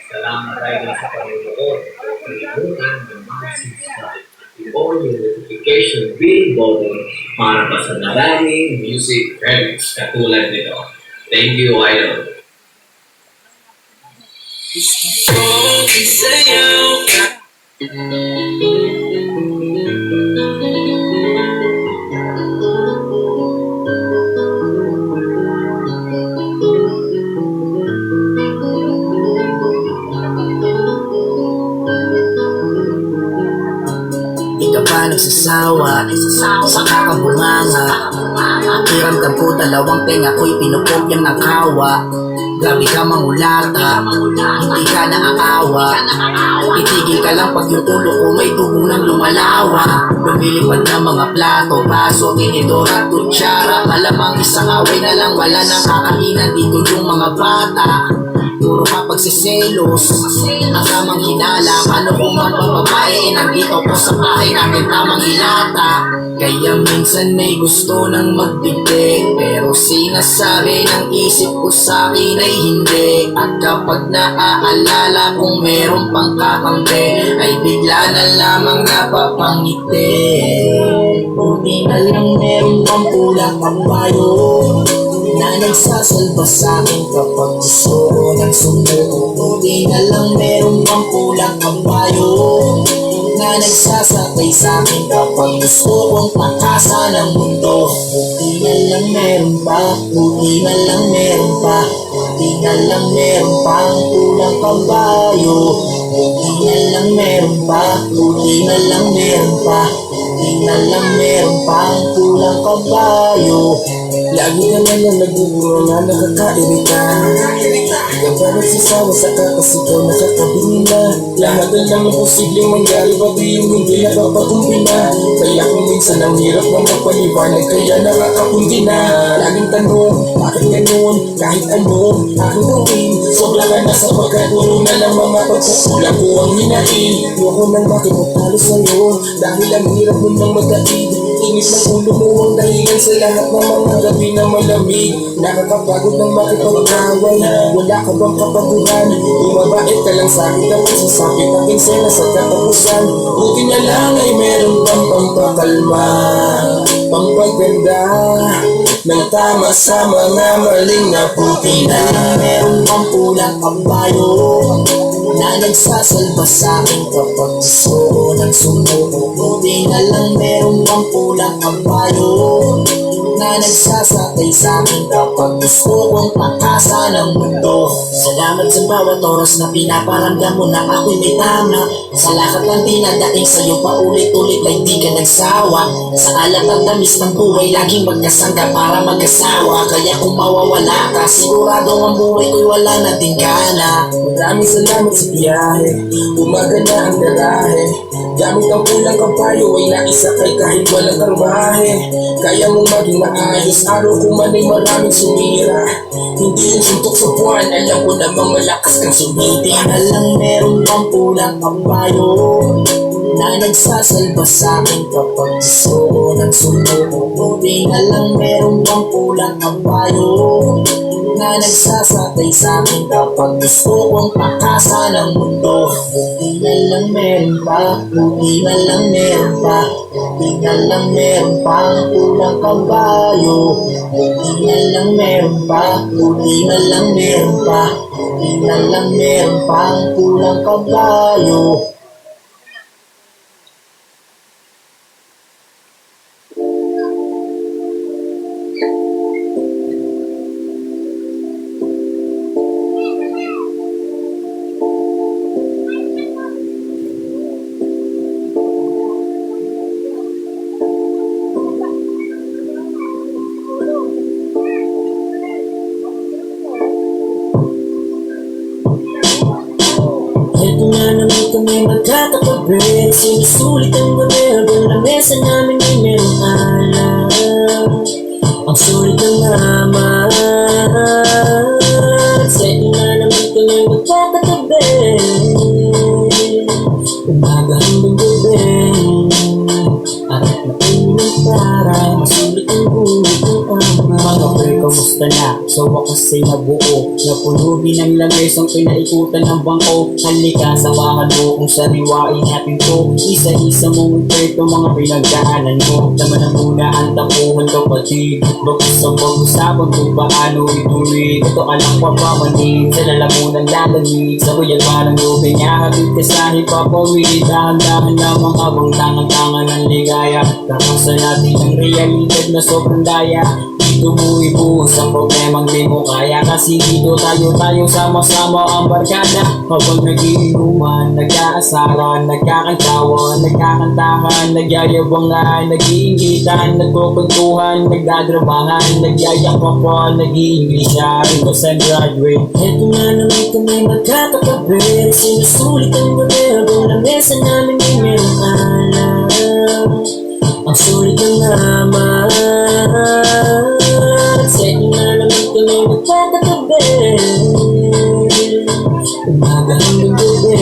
Salamat tayo sa panunood. Kalimutan ng mag-subscribe. I-on yung notification bell button para pa sa maraming music remix katulad nito. Thank you, Idol. Di ka pa nagsasawa sa kakabunganga. Pakiramdam ko dalawang tenga ko'y pinupokyang ng kawa. Grabe ka mangulata, hindi ka naaawa. Itigil ka lang pag yung ulo ko may dugo ng lumalawa. Lumilipad na mga plato, baso, tinidor at kutsara. Malamang isang away na lang, wala nang kakainan dito yung mga bata. Puro ka pagsiselos, ang tamang hinala. Ano kung mapapabae, nandito ko sa bahay natin tamang hilata. Kaya minsan may gusto nang magbigay, pero sinasabi ng isip ko sa'kin ay hindi. At kapag naaalala kung meron pang kakampi, ay bigla na lamang napapangiti. Buti na lang meron pang pulang kabayo na nagsasalba sa'kin kapag gusto ko ng sundo. Buti na lang meron pang pulang kabayo na nagsasakay sa'kin kapag gusto kong pakasa ng mundo. Buti na lang meron pa, buti na lang meron pa, buti na lang meron pang pulang kabayo. Buti na lang meron pa, buti na lang meron pa, buti na lang meron pang pulang kabayo. Lagi ka na lang naguguro nga nakakairita. Ikaw ba nagsasawa sa kakasigaw na kakabingin na? Lahat na lang ang posibleng mangyari, pati yung hindi nakapag-umpina. Kaya kung minsan ang hirap na magpaliwanag, kaya nakakapundi na. Laging tanong, bakit ganun? Kahit ano, aking gawin. Sobra ka na sa pagkaturo na lang mga pagkukulang ko ang hinain. Huwag ko nang makikutalo sa'yo, dahil ang hirap mo nang magkaid. Init ng ulo mo ang dahilan sa lahat ng mga gabi na malamig. Nakakapagod ng makipag-away, wala ka bang kapaguhan? Bumabait ka lang sa'kin kapag sasakit ang pinsela sa katapusan. Buti na lang ay meron pang pampakalma, pampaganda ng tama sa mga maling na puti na. Meron pang pulang kabayo na nagsasalba sa'kin kapag gusto ko ng sumuko. Buti na lang meron pang pulang kabayo na nagsasakay sa'kin kapag gusto kong pakasa ng mundo. Salamat sa bawat oras na pinaparamdam mo na ako'y may tama. Sa lahat ng dinadating sa'yo paulit-ulit ay di ka nagsawa. Sa alat at tamis ng buhay laging magkasangga para mag-asawa. Kaya kung mawawala ka, sigurado ang buhay ko'y wala na din gana. Maraming salamat sa biyahe, umaga na ang garahe. Gamit ang pulang kabayo ay naisakay kahit walang karbahe. Kaya mong maging maayos, araw kung man ay maraming sumira. Hindi yung suntok sa buwan, alam ko namang malakas kang sumiti. Alang meron bang pulang kabayo na nagsasalba sa'kin kapag gusto ko ng sumuko. Buti na lang meron bang pulang kabayo na nagsasakay sa'kin kapag gusto kong takasan ang mundo. Buti na lang meron pa, buti na lang meron pa, buti na lang meron pa ang pulang kabayo. Buti na lang meron pa, buti na lang meron pa, buti na lang meron pa ang pulang kabayo. Ito na naman kami magkakatabi, sinusulit ang gabi habang lamesa namin ay merong alam. Ang sulit ng naman. Ito na naman kami magkakatabi, umaga hanggang gabi, at nakinig para masulit ang buhay ng ama. Mga pre, kamusta na? Sa wakas ay nabuo, napulubi ng lamesang pinaikutan ng bangko. Halika, samahan mo kung sariwain natin to. Isa-isa mong ito mga pinagdaanan mo. Laman na muna ang tapuhan kapatid, bagos ang pag-usapan kung paano ituloy. Ito anak pa pamanin, sa lalamunan lalamig, sa royal parang lubing niya habit ka sa hipapawid. Dahan-dahan lamang abang tangan-tangan ng ligaya. Takasan natin ang realidad na sobrang daya. Dito mo ibuhos ang problemang di mo kaya, kasi dito tayo sama-sama ang barkada. Habang nagiinuman, nag-aasaran, nagkakantawan, nagkakantahan, nagyayabangan, nag-iingitan, nagkukwentuhan, nagdadramahan, nagyayakapan, nag-iinglisyan, hanggang sa graduate. Eto na naman kami magkakatabi, sinusulit ang gabi habang lamesa namin ay merong alam. Ang sulit ng naman. Sa'yo na naman kami magkakatabi, umaga hanggang gabi,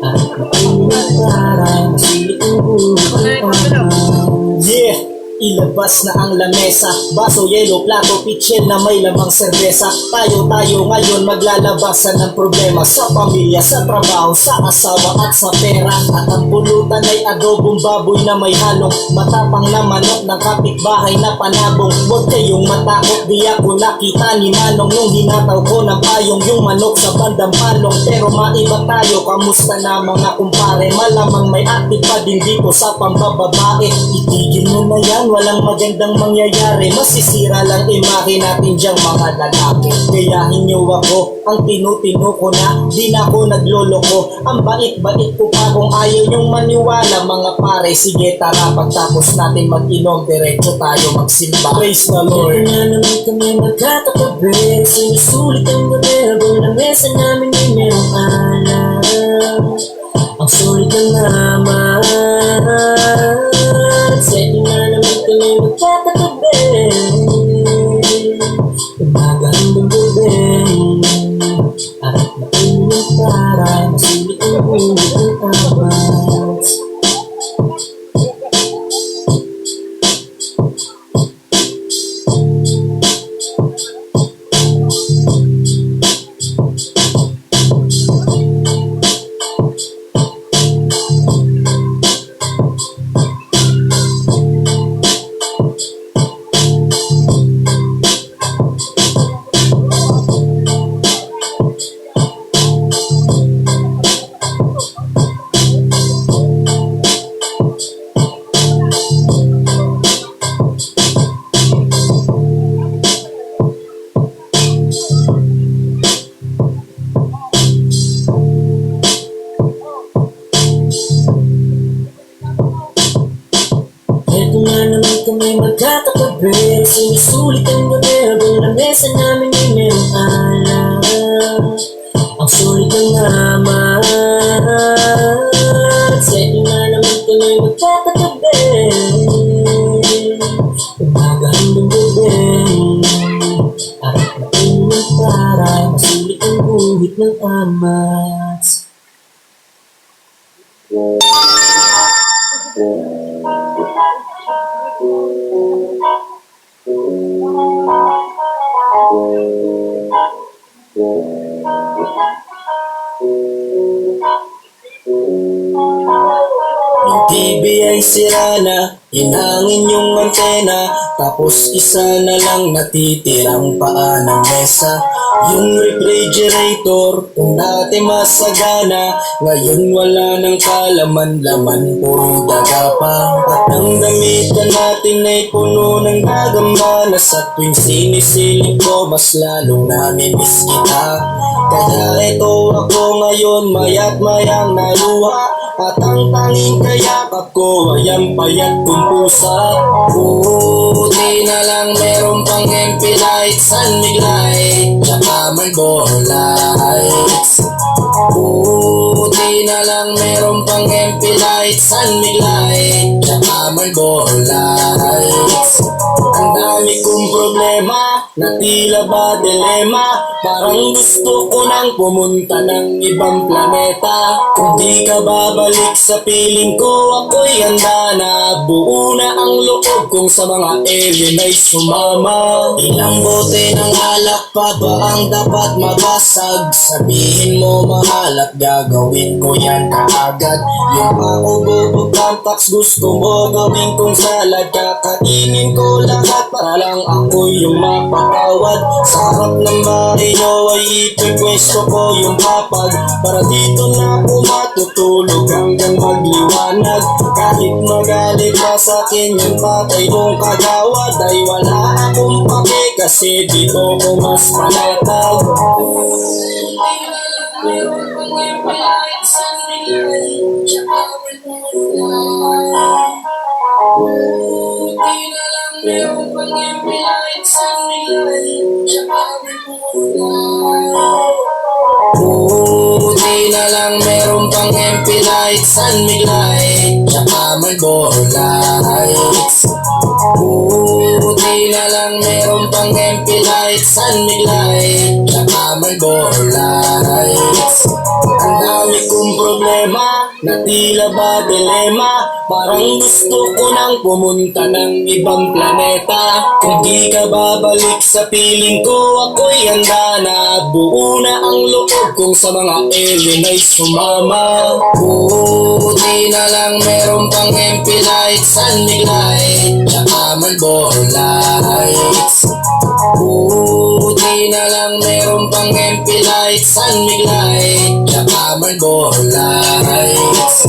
at makinig para masulit ang buhay ng ama. Yeah! Ilabas na ang lamesa, baso, yelo, plato, pitsil na may lamang serbesa. Tayo ngayon maglalabasan ng problema sa pamilya, sa trabaho, sa asawa at sa pera. At ang pulutan ay adobong baboy na may halong matapang na manok ng kapitbahay na panabong. Huwag kayong matakot, di ako nakita ni Manong nung hinataw ko ng payong yung manok sa bandang palong. Pero maiba tayo, kamusta na mga kumpare? Malamang may akit pa din dito sa pambababae. Itigil mo na yan, walang magandang mangyayari. Masisira lang imahe natin diyang mga lalaki. Gayahin niyo ako, ang tinutino ko na, di na ako nagloloko. Ang bait-bait ko pa kung ayaw niyong maniwala. Mga pare, sige tara, pagtapos natin mag-inom, diretso tayo magsimba. Praise the Lord. Ito na naman kami magkakatabi, sinusulit ang gabi habang lamesa namin ay merong alam. Ang sulit ng naman. Sa'yo na naman kami magkakatabi, umaga hanggang gabi, at makinig para masulit ang buhay ng ama. Kami magkakatabi, sinusulit ang gabi habang lamesa namin ay merong alam. Ang sulit ng naman. magkakatabi. Umaga hanggang gabi, harap na ulit para masulit ang guhit ng amats. Yung TV ay sira na, hinangin yung antena, tapos isa na lang natitirang paa ng mesa. Yung refrigerator, kung dati masagana, ngayon wala nang kalaman-laman, puro daga pa. At ang damitan natin ay puno ng gagamba, na sa tuwing sinisilip ko, mas lalong namimiss kita. Kaya eto ako ngayon, mayat mayang naluha, at ang tanging kayakap ko ay ang payat kong pusa. Buti na lang meron pang MP lights, San Miguel, tsaka Marlboro lights. Buti na lang meron pang MP lights, San Miguel, tsaka Marlboro lights. Ang dami kong problema, na tila ba dilema, parang gusto ko nang pumunta ng ibang planeta. Kung di ka babalik sa piling ko, ako'y handa na. Buo na ang loob kong sa mga alien ay sumama. Ilang bote ng alak pa ba ang dapat mabasag? Sabihin mo mahal at gagawin ko yan kaagad. Yung ako bubugtamtax gusto mo gawin kong salad, kakainin ko lahat para lang ako yung mapatawad. Sa harap ng bahay nyo ay ipipwesto ko yung papag, para dito na ako matutulog hanggang magliwanag. Kahit magalit pa sa akin yung patay mong kagawad, ay wala akong pake kasi dito ko mas panatag. Meron pang MP lights, San Miguel, tsaka Marlboro. Buti na lang meron pang MP lights, San Miguel, tsaka Marlboro lights. Buti na lang meron pang MP lights, San Miguel, tsaka Marlboro lights. Ang dami kong problema, na tila ba dilema, parang gusto ko nang pumunta ng ibang planeta. Kung di ka babalik sa piling ko, ako'y handa na. Buo na ang loob kong sa mga alien ay sumama. Buti na lang meron pang MP lights, San Miguel, tsaka Marlboro lights. Buti na lang meron pang MP lights, San Miguel, tsaka Marlboro lights.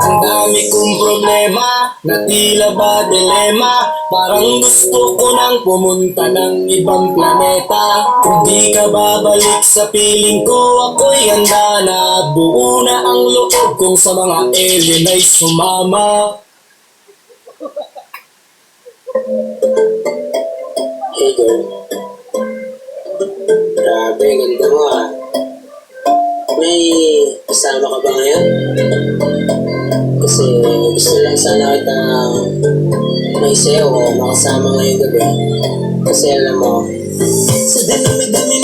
Ang dami kong problema, na tila ba dilema, parang gusto ko nang pumunta ng ibang planeta. Kung di ka babalik sa piling ko, ako'y handa na. Buo na ang loob kong sa mga alien ay sumama. Hey girl, grabe, ganda mo ah. May kasama ka ba ngayon? Kasi gusto lang sana kita may sayo o makasama ngayong gabi. Kasi alam mo, sa dami-dami